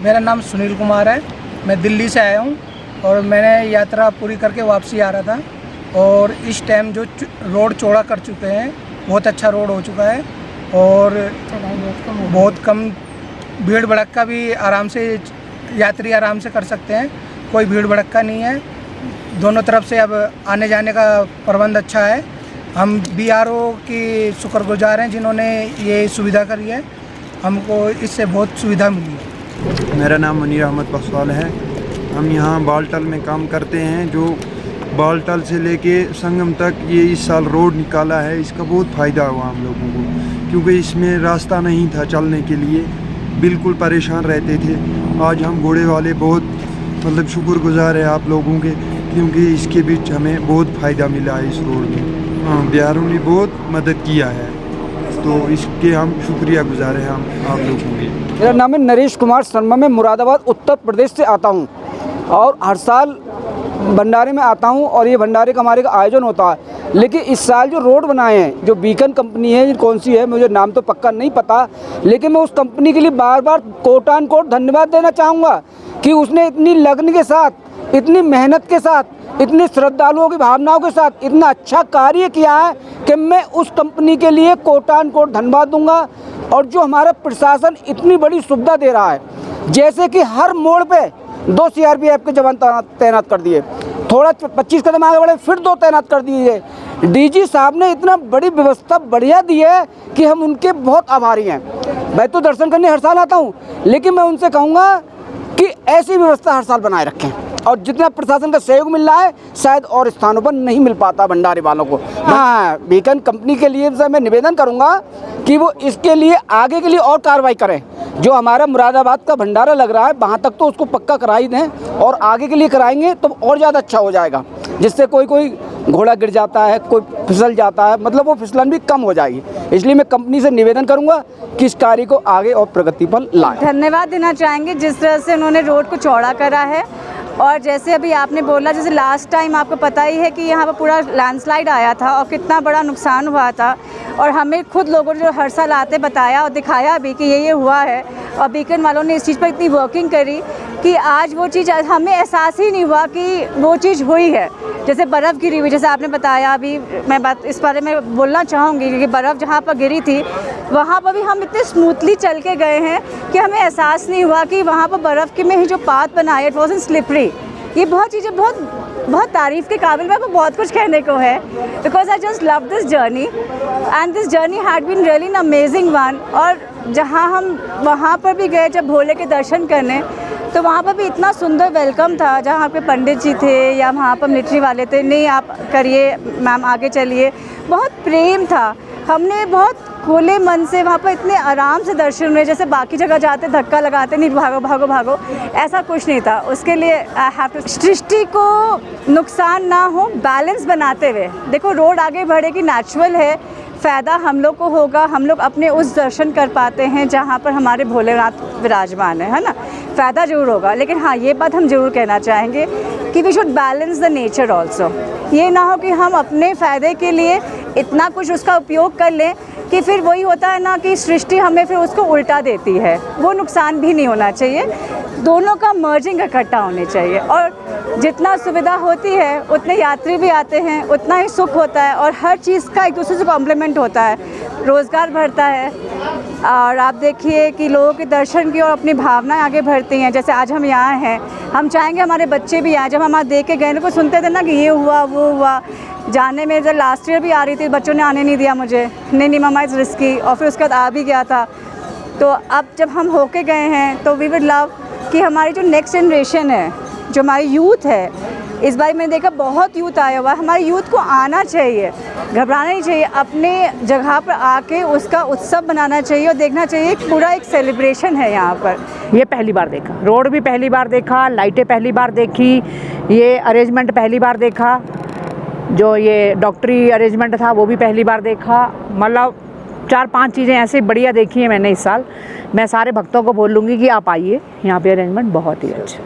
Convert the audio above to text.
मेरा नाम सुनील कुमार है। मैं दिल्ली से आया हूँ और मैंने यात्रा पूरी करके वापसी आ रहा था। और इस टाइम जो रोड चौड़ा कर चुके हैं, बहुत अच्छा रोड हो चुका है और बहुत कम भीड़ भड़क्का भी आराम से यात्री आराम से कर सकते हैं। कोई भीड़ भड़क्का नहीं है। दोनों तरफ से अब आने जाने का प्रबंध अच्छा है। हम BRO की शुक्रगुजार हैं जिन्होंने ये सुविधा करी है। हमको इससे बहुत सुविधा मिली है। मेरा नाम मुनीर अहमद बख्शवाल है। हम यहाँ बालटल में काम करते हैं। जो बालटल से लेके संगम तक ये इस साल रोड निकाला है, इसका बहुत फ़ायदा हुआ हम लोगों को, क्योंकि इसमें रास्ता नहीं था चलने के लिए, बिल्कुल परेशान रहते थे। आज हम घोड़े वाले बहुत मतलब शुक्रगुजार है आप लोगों के, क्योंकि इसके बीच हमें बहुत फ़ायदा मिला है इस रोड में। BRO ने बहुत मदद किया है, तो इसके हम शुक्रिया गुजार हैं हम आप लोगों के। मेरा नाम है नरेश कुमार शर्मा। मैं मुरादाबाद उत्तर प्रदेश से आता हूँ और हर साल भंडारे में आता हूँ और ये भंडारे का हमारे का आयोजन होता है। लेकिन इस साल जो रोड बनाए हैं, जो बीकन कंपनी है, कौन सी है मुझे नाम तो पक्का नहीं पता, लेकिन मैं उस कंपनी के लिए बार बार कोटान कोट धन्यवाद देना चाहूँगा कि उसने इतनी लगन के साथ, इतनी मेहनत के साथ, इतनी श्रद्धालुओं की भावनाओं के साथ इतना अच्छा कार्य किया है कि मैं उस कंपनी के लिए कोटान कोट धन्यवाद दूंगा। और जो हमारा प्रशासन इतनी बड़ी सुविधा दे रहा है, जैसे कि हर मोड़ पे 2 CRPF के जवान तैनात कर दिए, थोड़ा 25 कदम आगे बढ़े फिर 2 तैनात कर दिए। DG साहब ने इतना बड़ी व्यवस्था बढ़िया दी है कि हम उनके बहुत आभारी हैं। मैं तो दर्शन करने हर साल आता हूँ, लेकिन मैं उनसे कहूँगा कि ऐसी व्यवस्था हर साल बनाए रखें। और जितना प्रशासन का सहयोग मिल रहा है शायद और स्थानों पर नहीं मिल पाता भंडारे वालों को। हाँ, बीकन कंपनी के लिए मैं निवेदन करूंगा कि वो इसके लिए आगे के लिए और कार्रवाई करें। जो हमारा मुरादाबाद का भंडारा लग रहा है वहाँ तक तो उसको पक्का करा ही दें, और आगे के लिए कराएंगे तो और ज़्यादा अच्छा हो जाएगा, जिससे कोई घोड़ा गिर जाता है, कोई फिसल जाता है, मतलब वो फिसलन भी कम हो जाएगी। इसलिए मैं कंपनी से निवेदन करूंगा कि इस कार्य को आगे और प्रगति पर लाएं। धन्यवाद देना चाहेंगे जिस तरह से उन्होंने रोड को चौड़ा करा है। और जैसे अभी आपने बोला, जैसे लास्ट टाइम आपको पता ही है कि यहाँ पर पूरा लैंडस्लाइड आया था और कितना बड़ा नुकसान हुआ था, और हमें खुद लोगों ने जो हर साल आते बताया और दिखाया भी कि ये हुआ है, और बीकन वालों ने इस चीज़ पर इतनी वर्किंग करी कि आज वो चीज़ हमें एहसास ही नहीं हुआ कि वो चीज़ हुई है। जैसे बर्फ़ गिरी हुई, जैसे आपने बताया, अभी मैं बात इस बारे में बोलना चाहूँगी, क्योंकि बर्फ़ जहाँ पर गिरी थी वहाँ पर भी हम इतने स्मूथली चल के गए हैं कि हमें एहसास नहीं हुआ कि वहाँ पर बर्फ़ के में ही जो पाथ बनाया, इट वॉज़न्ट स्लिपरी। ये बहुत चीज़ें बहुत तारीफ़ के काबिल है, बहुत कुछ कहने को है, because I just love this journey and this journey had been really an amazing one. और जहाँ हम वहाँ पर भी गए जब भोले के दर्शन करने, तो वहाँ पर भी इतना सुंदर वेलकम था, जहाँ आपके पंडित जी थे या वहाँ पर मिलिट्री वाले थे, नहीं आप करिए मैम, आगे चलिए, बहुत प्रेम था। हमने बहुत खुले मन से वहाँ पर इतने आराम से दर्शन हुए, जैसे बाकी जगह जाते धक्का लगाते, नहीं भागो भागो भागो, ऐसा कुछ नहीं था। उसके लिए आई हैव टू, सृष्टि को नुकसान ना हो, बैलेंस बनाते हुए देखो, रोड आगे बढ़ेगी, नेचुरल है, फ़ायदा हम लोग को होगा, हम लोग अपने उस दर्शन कर पाते हैं जहाँ पर हमारे भोलेनाथ विराजमान है ना, फ़ायदा ज़रूर होगा। लेकिन हाँ, ये बात हम ज़रूर कहना चाहेंगे कि we should balance the nature also. ये ना हो कि हम अपने फ़ायदे के लिए इतना कुछ उसका उपयोग कर लें कि फिर वही होता है ना कि सृष्टि हमें फिर उसको उल्टा देती है। वो नुकसान भी नहीं होना चाहिए, दोनों का मर्जिंग इकट्ठा होने चाहिए। और जितना सुविधा होती है उतने यात्री भी आते हैं, उतना ही सुख होता है, और हर चीज़ का एक दूसरे से कॉम्प्लीमेंट होता है, रोज़गार बढ़ता है। और आप देखिए कि लोगों के दर्शन की और अपनी भावनाएं आगे बढ़ती हैं। जैसे आज हम यहाँ हैं, हम चाहेंगे हमारे बच्चे भी आए। जब हम आज देख के गए को सुनते थे ना कि ये हुआ वो हुआ, जाने में जब लास्ट ईयर भी आ रही थी, बच्चों ने आने नहीं दिया मुझे, नहीं मम्मा इज़ रिस्की, और फिर उसके बाद आ भी गया था। तो अब जब हम होके गए हैं तो वी वुड लव कि हमारी जो नेक्स्ट जनरेशन है, जो हमारी यूथ है, इस बार मैंने देखा बहुत यूथ आया हुआ है। हमारे यूथ को आना चाहिए, घबराना नहीं चाहिए, अपने जगह पर आके उसका उत्सव बनाना चाहिए और देखना चाहिए पूरा एक सेलिब्रेशन है यहाँ पर। ये पहली बार देखा, रोड भी पहली बार देखा, लाइटें पहली बार देखी, ये अरेंजमेंट पहली बार देखा, जो ये डॉक्टरी अरेंजमेंट था वो भी पहली बार देखा। मतलब 4-5 चीज़ें ऐसे बढ़िया देखी हैं मैंने इस साल। मैं सारे भक्तों को बोल लूँगी कि आप आइए, यहाँ पे अरेंजमेंट बहुत ही अच्छा।